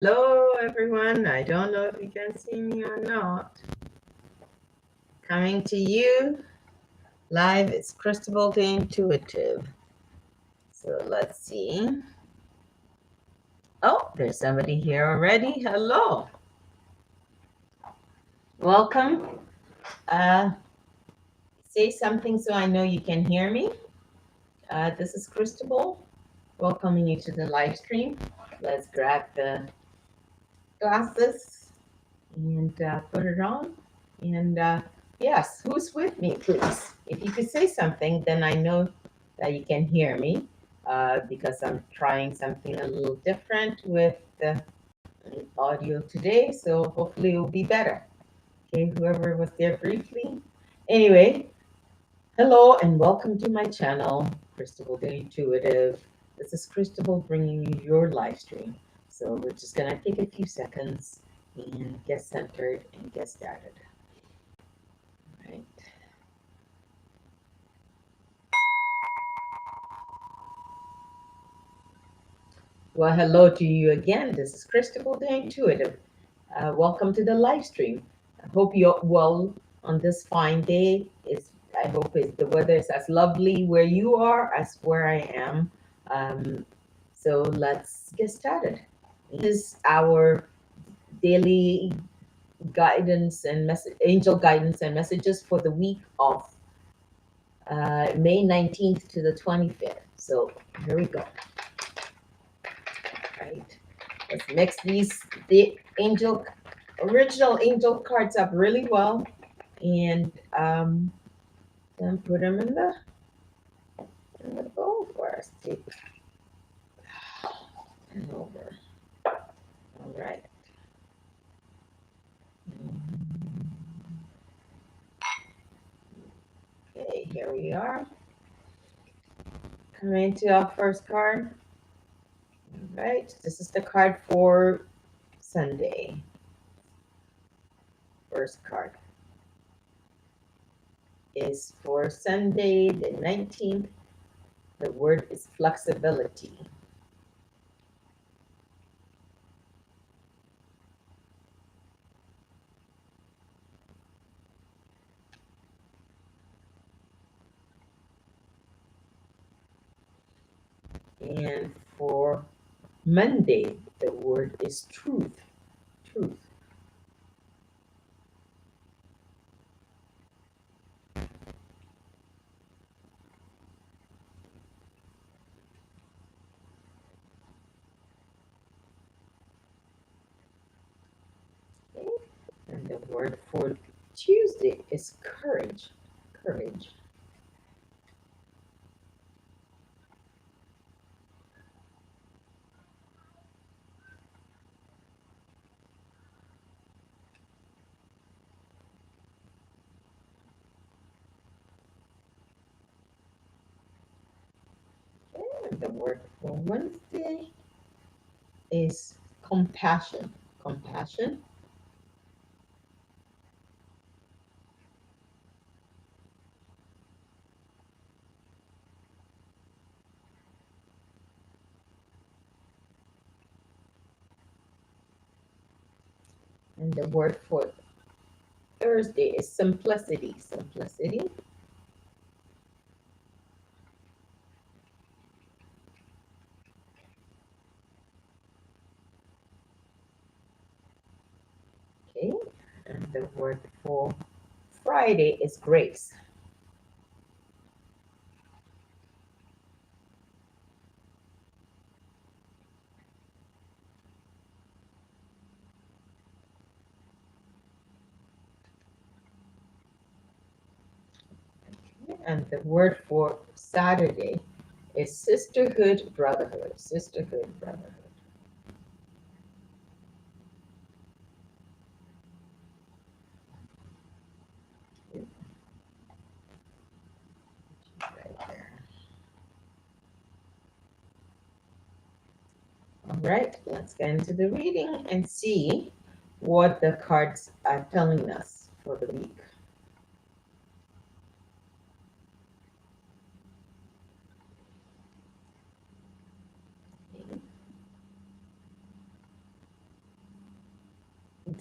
Hello, everyone. I don't know if you can see me or not. Coming to you live, it's Cristabelle the Intuitive. So let's see. Oh, there's somebody here already. Hello. Welcome. Say something so I know you can hear me. This is Cristabelle, welcoming you to the live stream. Let's grab the glasses and put it on. And yes, who's with me, please? If you could say something, then I know that you can hear me because I'm trying something a little different with the audio today. So hopefully it will be better. Okay, whoever was there briefly. Anyway, hello and welcome to my channel, Cristabelle the Intuitive. This is Cristabelle bringing you your live stream. So we're just going to take a few seconds and get centered and get started. Right. Well, hello to you again. This is Cristabelle the Intuitive. Welcome to the live stream. I hope you're well on this fine day. I hope the weather is as lovely where you are as where I am. So let's get started. This is our daily guidance and angel guidance and messages for the week of May 19th to the 25th. So here we go. Right. Let's mix the original angel cards up really well, and then put them in the bowl for us to turn over. All right. Okay, here we are. Coming to our first card. All right, this is the card for Sunday. First card is for Sunday, the 19th. The word is flexibility. And for Monday, the word is truth. Truth. Okay. And the word for Tuesday is courage. Courage. Okay. And the word for Wednesday is compassion. Compassion. And the word for Thursday is simplicity. Simplicity. Okay. And the word for Friday is grace. Okay. And the word for Saturday is sisterhood, brotherhood. Sisterhood, brotherhood. Right there. All right, let's get into the reading and see what the cards are telling us for the week.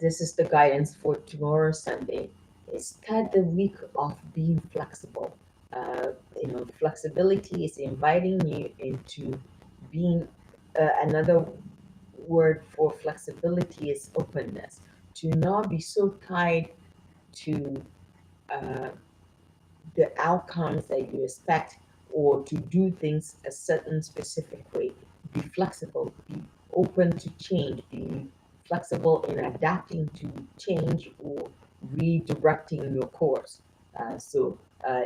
this is the guidance for tomorrow, Sunday. Start the week of being flexible. Uh, Flexibility is inviting you into being, another word for flexibility is openness. To not be so tied to uh, the outcomes that you expect, or to do things a certain specific way. Be flexible, be open to change, be flexible in adapting to change or redirecting your course.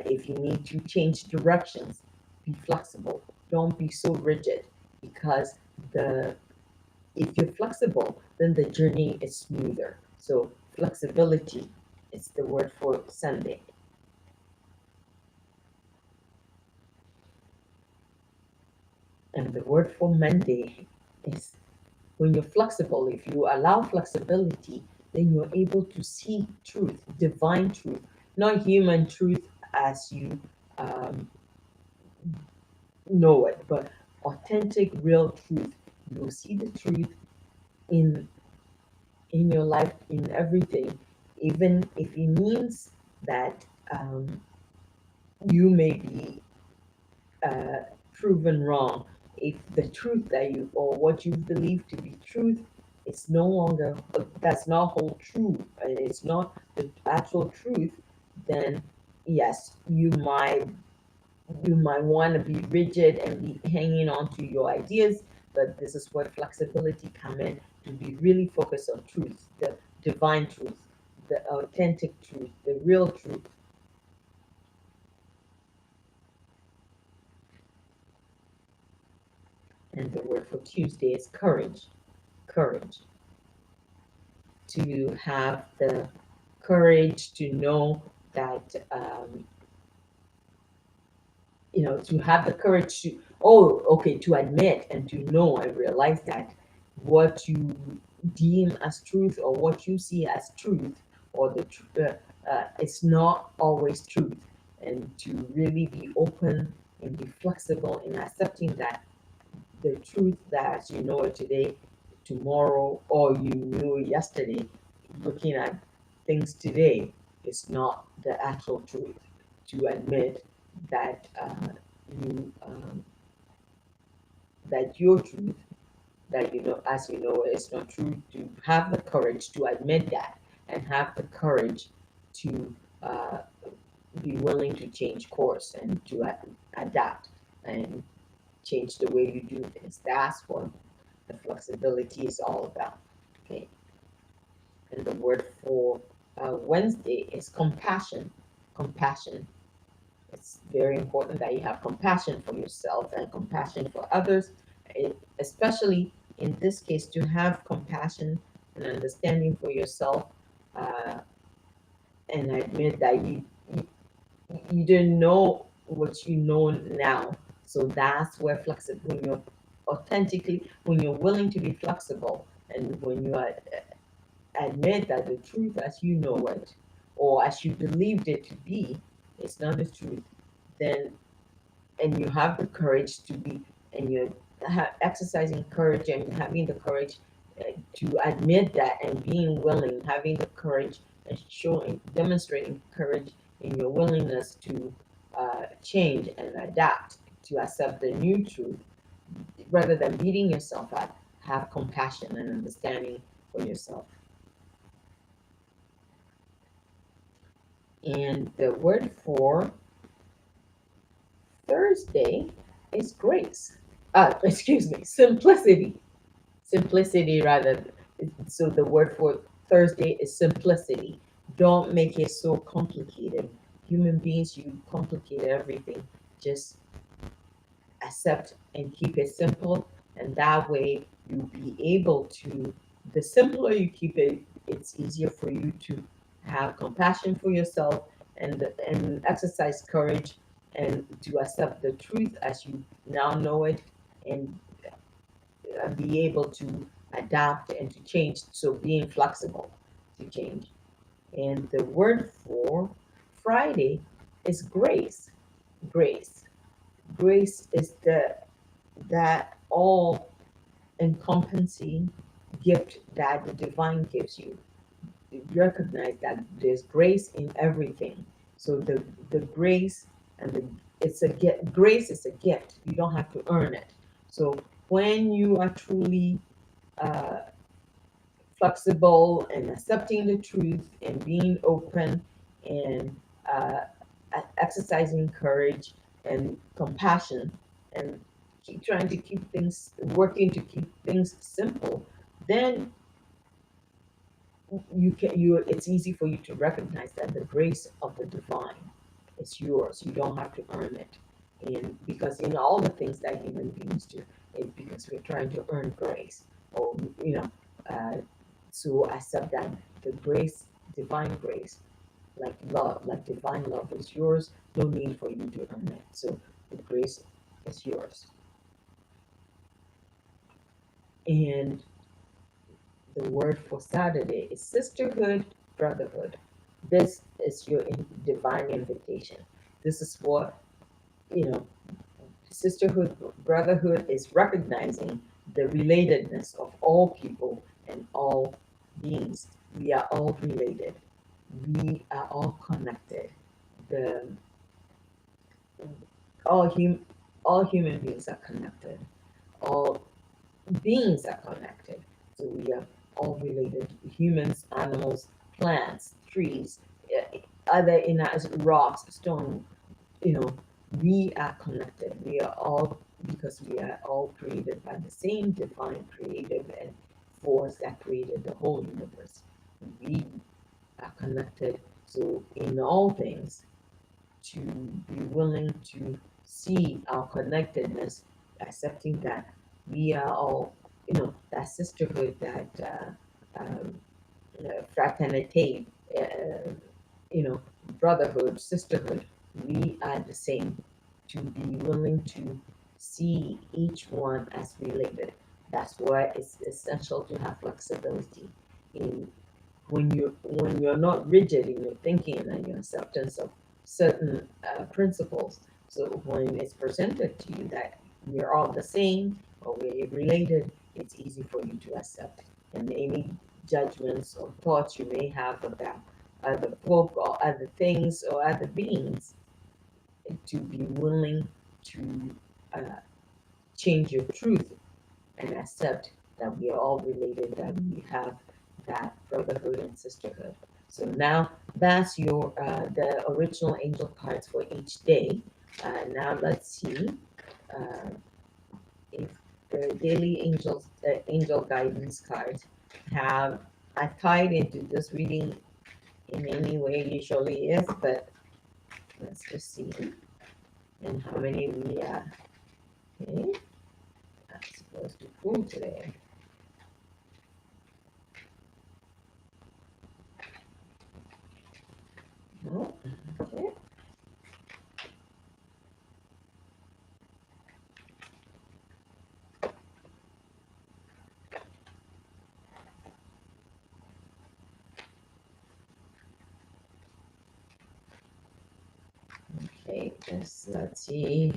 If you need to change directions, be flexible. Don't be so rigid, because the if you're flexible, then the journey is smoother. So flexibility is the word for Sunday. And the word for Monday is, when you're flexible, if you allow flexibility, then you're able to see truth, divine truth, not human truth as you um, know it, but authentic, real truth. You'll see the truth in your life, in everything, even if it means that you may be uh, proven wrong. If the truth that you, or what you believe to be truth, is no longer, does not hold true, and it's not the actual truth, then yes, you might want to be rigid and be hanging on to your ideas. But this is where flexibility come in, to be really focused on truth, the divine truth, the authentic truth, the real truth. And the word for Tuesday is courage. Courage. To have the courage to know that, to have the courage to, oh, okay, to admit and to know and realize that what you deem as truth, or what you see as truth, or it's not always truth. And to really be open and be flexible in accepting that the truth that you know it today, tomorrow, or you knew yesterday, looking at things today, is not the actual truth. To admit that you that your truth, that you know, as you know, is not true. To have the courage to admit that, and have the courage to uh, be willing to change course, and to adapt and change the way you do things. That's what the flexibility is all about. Okay. And the word for Wednesday is compassion. Compassion. It's very important that you have compassion for yourself and compassion for others, especially in this case, to have compassion and understanding for yourself, uh, and admit that you didn't know what you know now. So that's where flexible, when you're authentically, when you're willing to be flexible, and when you admit that the truth as you know it, or as you believed it to be, is not the truth, then, and you have the courage to be, and you're exercising courage and having the courage to admit that, and being willing, having the courage and showing, demonstrating courage in your willingness to change and adapt, to accept the new truth, rather than beating yourself up. Have compassion and understanding for yourself. And the word for Thursday is grace. Excuse me, simplicity. Simplicity, rather. So the word for Thursday is simplicity. Don't make it so complicated. Human beings, you complicate everything. Just accept and keep it simple, and that way you'll be able to. The simpler you keep it, it's easier for you to have compassion for yourself, and exercise courage, and to accept the truth as you now know it, and be able to adapt and to change. So being flexible to change. And the word for Friday is grace. Grace. Grace is that all encompassing gift that the divine gives you. recognize that there's grace in everything. So the grace and the it's a gift. Grace is a gift. You don't have to earn it. So when you are truly uh, flexible and accepting the truth and being open and uh, exercising courage and compassion and keep trying to keep things working to keep things simple, then you it's easy for you to recognize that the grace of the divine is yours. You don't have to earn it. And because in all the things that human beings do, it's because we're trying to earn grace, or you know uh, to accept that the grace, divine grace, like love, like divine love is yours. No need for you to earn it. So the grace is yours. And the word for Saturday is sisterhood, brotherhood. This is your divine invitation. This is what, you know, sisterhood, brotherhood is recognizing the relatedness of all people and all beings. We are all related. We are all connected. The all hum all human beings are connected. All beings are connected. So we are all related. Humans, animals, plants, trees, other inert rocks, stone. You know, we are connected. We are all because we are all created by the same divine creative and force that created the whole universe. We are connected. So in all things, to be willing to see our connectedness, accepting that we are all, that sisterhood, that fraternity, uh, you know, brotherhood, sisterhood, we are the same. To be willing to see each one as related. That's why it's essential to have flexibility in when you're not rigid in your thinking and your acceptance of certain principles. So when it's presented to you that we're all the same or we're related, it's easy for you to accept. And any judgments or thoughts you may have about other folk or other things or other beings, to be willing to uh, change your truth and accept that we are all related, that we have that brotherhood and sisterhood. So now that's your the original angel cards for each day. Now let's see uh, if the daily angel guidance cards have I tied into this reading in any way usually is, but let's just see and how many we are. Okay, I'm supposed to pull today. No, okay. Okay, let's see.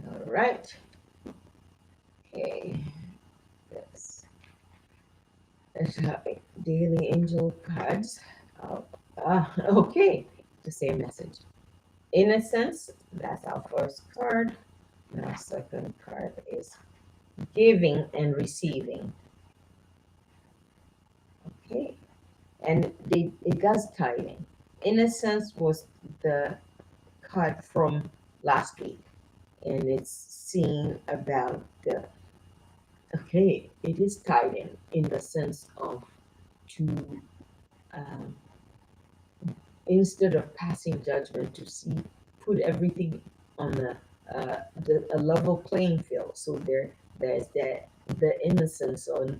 All right. Okay, this is daily angel cards. Oh, okay, the same message. Innocence, that's our first card. Our second card is giving and receiving. Okay, and it does tie in. Innocence was the card from last week, and it's seen about the okay, it is tied in the sense of to um, instead of passing judgment, to see put everything on a level playing field. So there's that the innocence on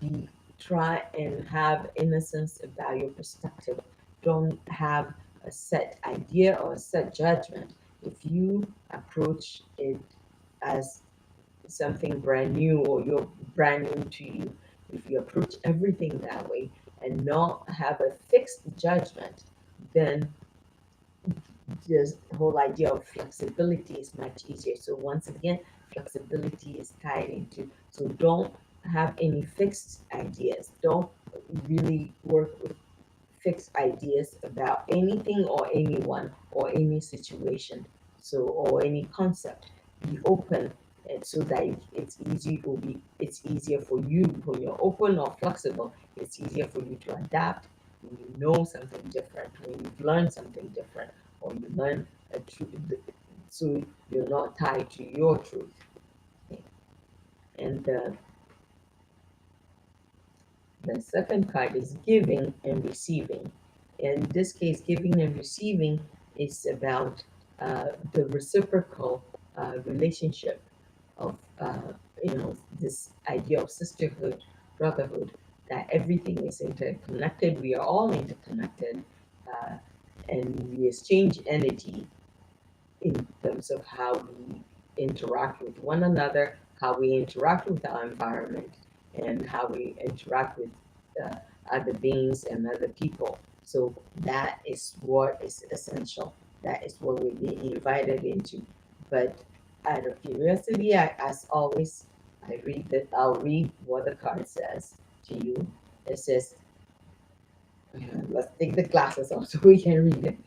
be try and have innocence about your perspective. Don't have a set idea or a set judgment. If you approach it as something brand new or you're brand new to you, if you approach everything that way and not have a fixed judgment, then this whole idea of flexibility is much easier. So once again, flexibility is tied into, so don't have any fixed ideas. Don't really work with fixed ideas about anything or anyone or any situation. So, or any concept. Be open, and so that it's easier for you when you're open or flexible. It's easier for you to adapt when you know something different, when you've learned something different, or you learn a truth. So you're not tied to your truth. Okay. And the second card is giving and receiving. In this case, giving and receiving is about the reciprocal relationship of, this idea of sisterhood, brotherhood, that everything is interconnected. We are all interconnected, uh, and we exchange energy in terms of how we interact with one another, how we interact with our environment, and how we interact with uh, other beings and other people. So that is what is essential. That is what we're being invited into. But out of curiosity, as always, I'll read what the card says to you. It says, let's take the glasses off so we can read it.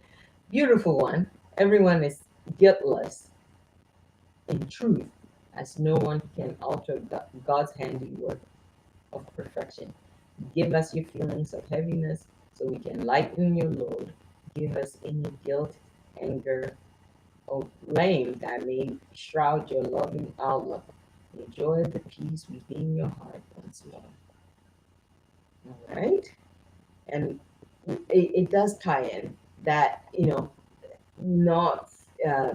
Beautiful one. Everyone is guiltless in truth, as no one can alter God's handiwork of perfection. Give us your feelings of heaviness so we can lighten your load. Give us any guilt, anger, or blame that may shroud your loving outlook. Enjoy the peace within your heart once more. All right? And it does tie in that, not uh,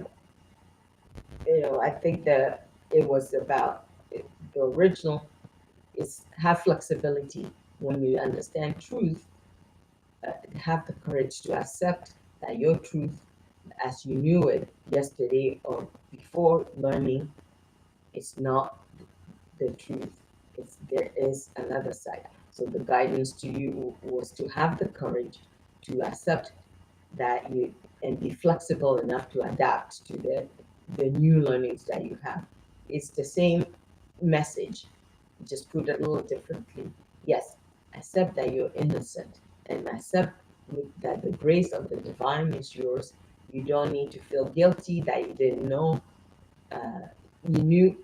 I think that it was about the original is have flexibility when you understand truth, have the courage to accept that your truth, as you knew it yesterday or before learning, is not the truth. There is another side. So the guidance to you was to have the courage to accept that you and be flexible enough to adapt to the new learnings that you have. It's the same message, just put it a little differently. Yes, accept that you're innocent and accept that the grace of the divine is yours. You don't need to feel guilty that you didn't know. Uh, you knew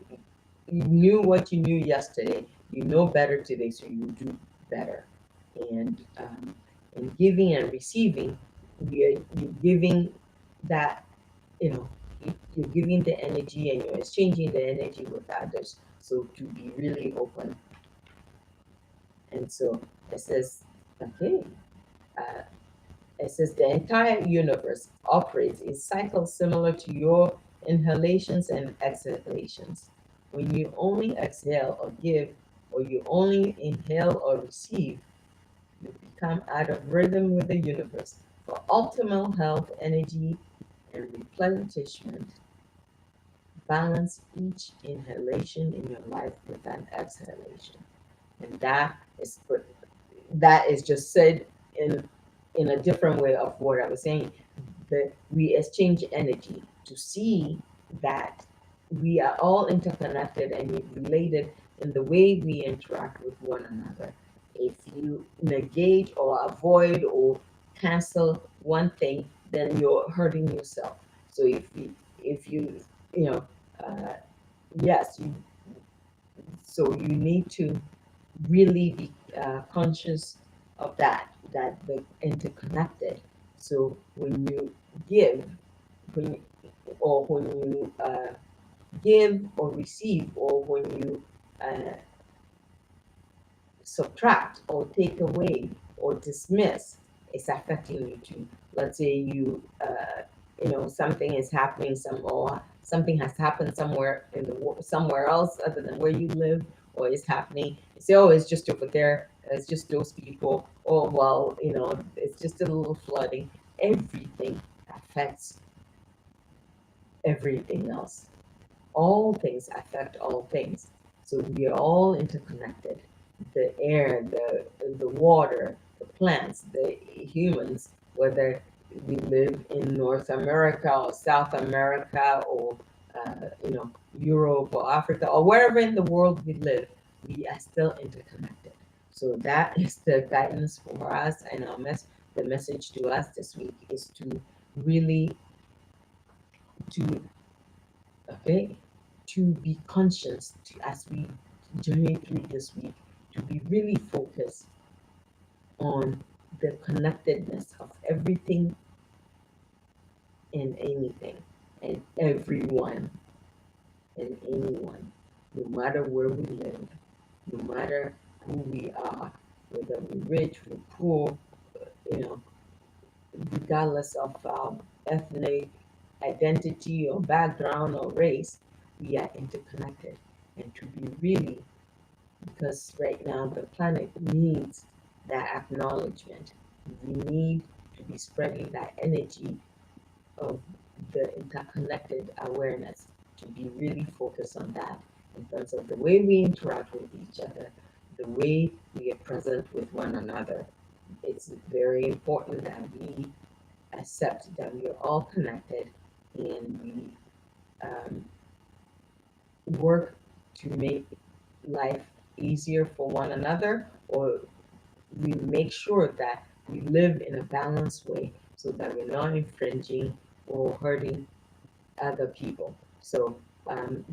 you knew what you knew yesterday. You know better today, so you do better. And in giving and receiving, you're giving that, you're giving the energy and you're exchanging the energy with others. So to be really open. And so it says, okay, uh, it says the entire universe operates in cycles similar to your inhalations and exhalations. When you only exhale or give, or you only inhale or receive, you become out of rhythm with the universe. For optimal health, energy, and replenishment, balance each inhalation in your life with an exhalation. And that is just said in a different way of what I was saying. That we exchange energy to see that we are all interconnected and related in the way we interact with one another. If you negate or avoid or cancel one thing, then you're hurting yourself. So if you you know yes you so you need to really be conscious of that they're interconnected. So when you give, when when you give or receive, or when you uh, subtract or take away or dismiss, it's affecting you too. Let's say something is happening or something has happened somewhere somewhere else other than where you live, or is happening. You say, oh, it's just over there. It's just those people. Oh, well, it's just a little flooding. Everything affects everything else. All things affect all things. So we are all interconnected. The air, the water, the plants, the humans, whether we live in North America or South America or Europe or Africa or wherever in the world we live, we are still interconnected. So that is the guidance for us, and the message to us this week is to really to okay to be conscious as we journey through this week, to be really focused on the connectedness of everything and anything and everyone and anyone, no matter where we live, no matter who we are, whether we're rich, we're poor, you know, regardless of ethnic identity or background or race, we are interconnected. And to be really, because right now the planet needs that acknowledgement. We need to be spreading that energy of the interconnected awareness, to be really focused on that in terms of the way we interact with each other, the way we are present with one another. It's very important that we accept that we are all connected, and we um, work to make life easier for one another, or we make sure that we live in a balanced way so that we're not infringing or hurting other people. So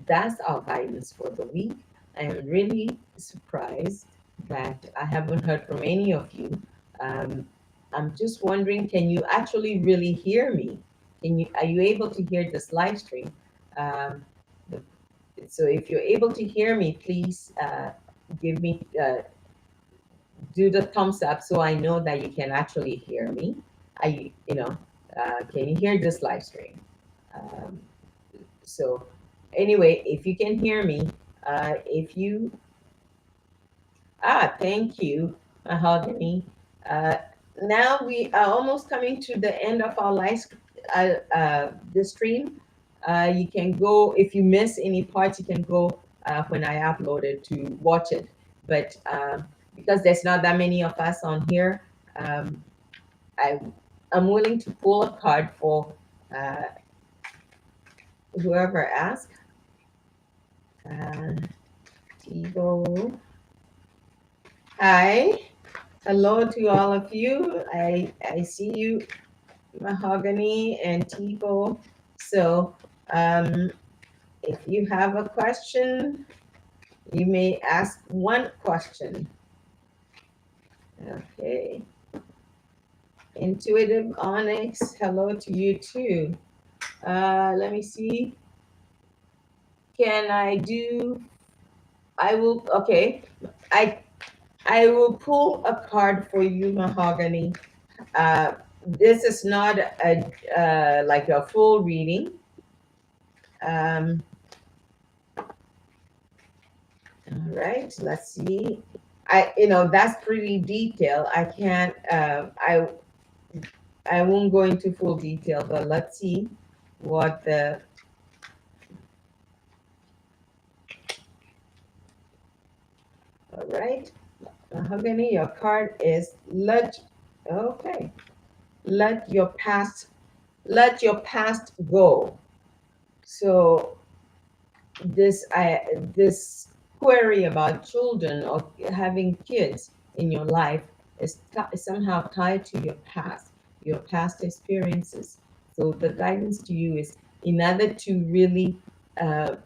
that's our guidance for the week. I am really surprised that I haven't heard from any of you. Um, I'm just wondering, can you actually really hear me? Are you able to hear this live stream? Um, the- so if you're able to hear me, please give me do the thumbs up so I know that you can actually hear me. Can you hear this live stream? Um, so anyway, if you can hear me, if you thank you, Mahogany. Uh, now we are almost coming to the end of our the stream. You can go if you miss any parts. You can go when I upload it to watch it. But because there's not that many of us on here, um, I I'm willing to pull a card for uh, whoever asks. Uh, Tivo. Hi. Hello to all of you. I see you, Mahogany and Tivo. So if you have a question, you may ask one question. Okay. Intuitive Onyx, hello to you too. Let me see. Can I do? I will. Okay. I I will pull a card for you, Mahogany. Uh, this is not a like a full reading. Um, all right, let's see. That's pretty detailed. I can't. I won't go into full detail, but let's see what the. All right, Mahogany, your card is let. Okay, let your past go. So this query about children or having kids in your life is somehow tied to your past experiences. So the guidance to you is, in order to really uh,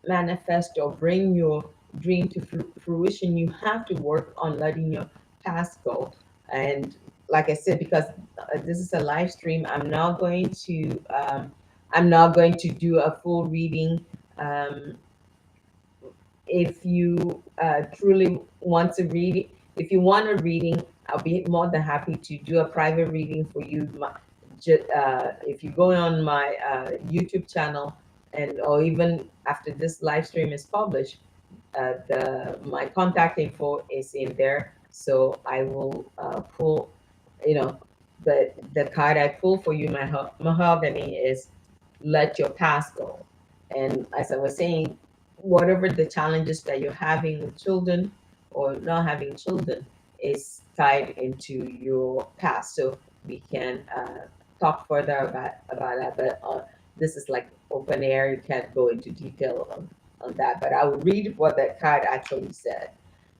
manifest or bring your dream to fruition, you have to work on letting your past go. And like I said, because this is a live stream, I'm not going to do a full reading. um, if you truly want to read it, if you want a reading, I'll be more than happy to do a private reading for you. If you go on my YouTube channel, and or even after this live stream is published, the my contact info is in there. So I will pull, you know, the card I pull for you, my Mahogany, is let your past go. And as I was saying, whatever the challenges that you're having with children or not having children is tied into your past. So we can talk further about that. But this is like open air. You can't go into detail on that, but I will read what that card actually said.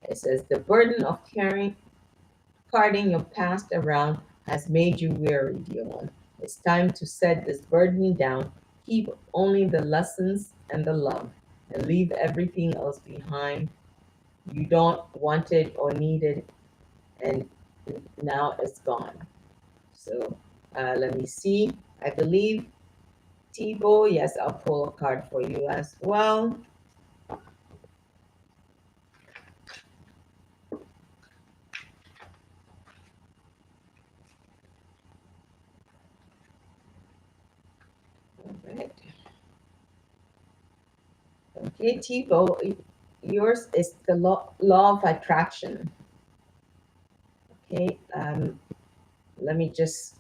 It says, the burden of carting your past around has made you weary, dear one. It's time to set this burden down. Keep only the lessons and the love, and leave everything else behind. You don't want it or need it, and now it's gone. So let me see. I believe Tebow, yes, I'll pull a card for you as well. All right. Okay, Tebow, yours is the law of attraction. Okay, let me just,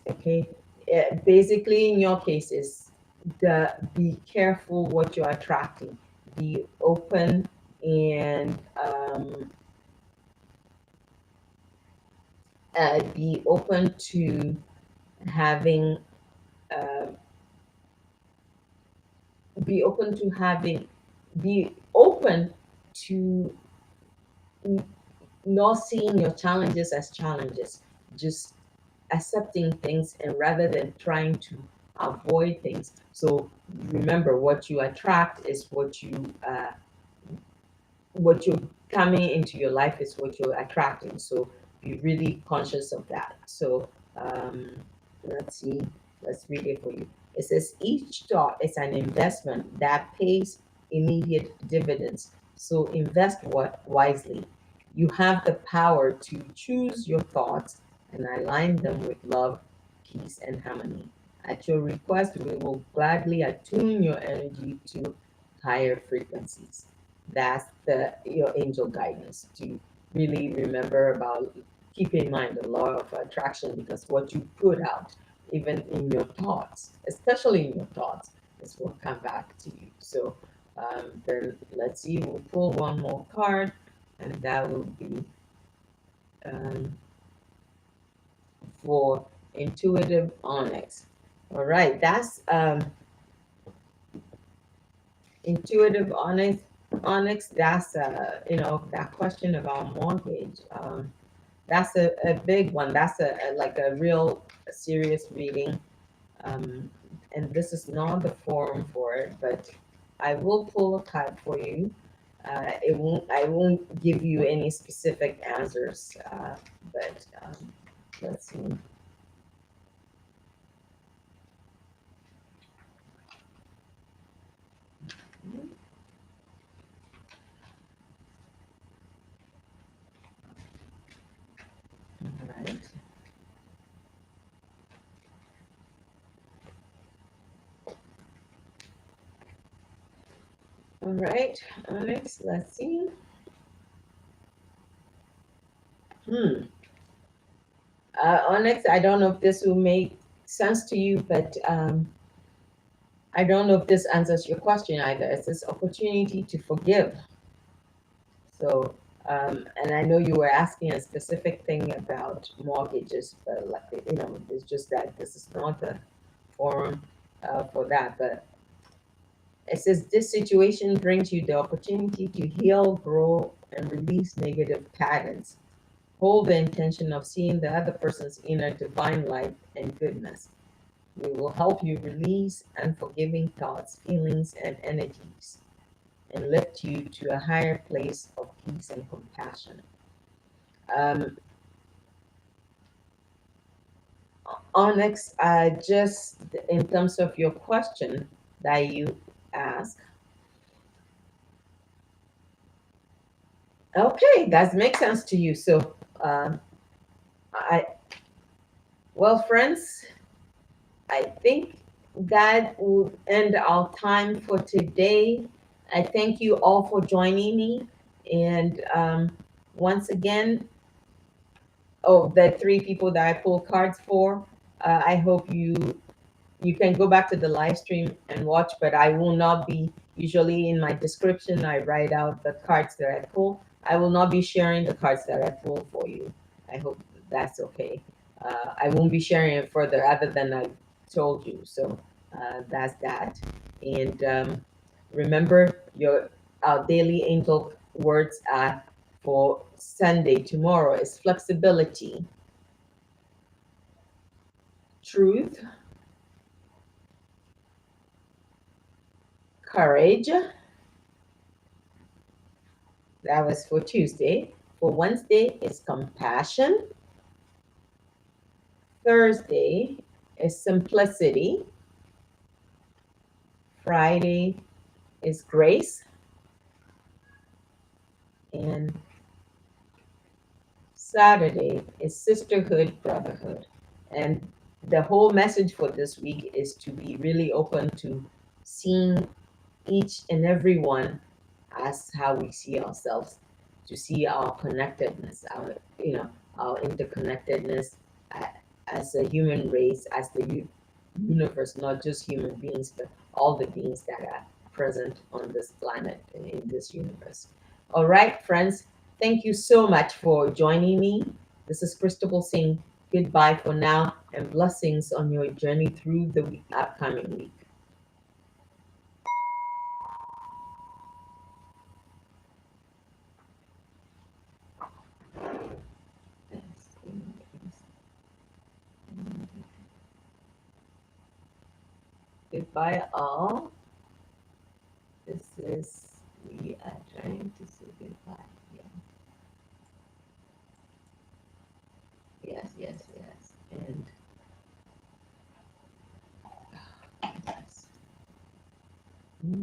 okay. Basically, in your case, is be careful what you're attracting. Be open and be open to having uh, be open to having be open to not seeing your challenges as challenges, just accepting things, and rather than trying to avoid things. So remember, what you attract is what you're coming into your life is what you're attracting. So be really conscious of that. So let's see, let's read it for you. It says, each thought is an investment that pays immediate dividends. So invest what wisely. You have the power to choose your thoughts and align them with love, peace, and harmony. At your request, we will gladly attune your energy to higher frequencies. That's your angel guidance, to really remember about, keep in mind the law of attraction, because what you put out, even in your thoughts, especially in your thoughts, is what come back to you. So then let's see, we'll pull one more card, and that will be um, for intuitive onyx. All right, that's intuitive onyx. That's that question about mortgage. That's a big one. That's like a real serious reading. And this is not the forum for it, but I will pull a card for you. I won't give you any specific answers, but let's see. All right. All right, Onyx, let's see. Hmm. Onyx, I don't know if this will make sense to you, but I don't know if this answers your question either. It's this opportunity to forgive. So, and I know you were asking a specific thing about mortgages, but like, it's just that this is not the forum for that. But it says this situation brings you the opportunity to heal, grow, and release negative patterns. Hold the intention of seeing the other person's inner divine light and goodness. We will help you release unforgiving thoughts, feelings, and energies, and lift you to a higher place of peace and compassion. Um, Onyx, just in terms of your question that you ask, okay, that makes sense to you. So, I well, friends, I think that will end our time for today. I thank you all for joining me. And once again, oh, the three people that I pulled cards for, I hope you can go back to the live stream and watch, but I will not be, usually in my description, I write out the cards that I pull. I will not be sharing the cards that I pull for you. I hope that's okay. I won't be sharing it further other than I told you. So that's that. And Remember, our daily angel words for Sunday, tomorrow, is flexibility, truth, courage. That was for Tuesday. For Wednesday is compassion. Thursday is simplicity. Friday is grace. And Saturday is sisterhood, brotherhood. And the whole message for this week is to be really open to seeing each and every one as how we see ourselves, to see our connectedness, our interconnectedness as a human race, as the universe, not just human beings, but all the beings that are present on this planet and in this universe. All right, friends, thank you so much for joining me. This is Cristabelle saying goodbye for now and blessings on your journey through the upcoming week. Goodbye, all. This is, we are trying to say goodbye.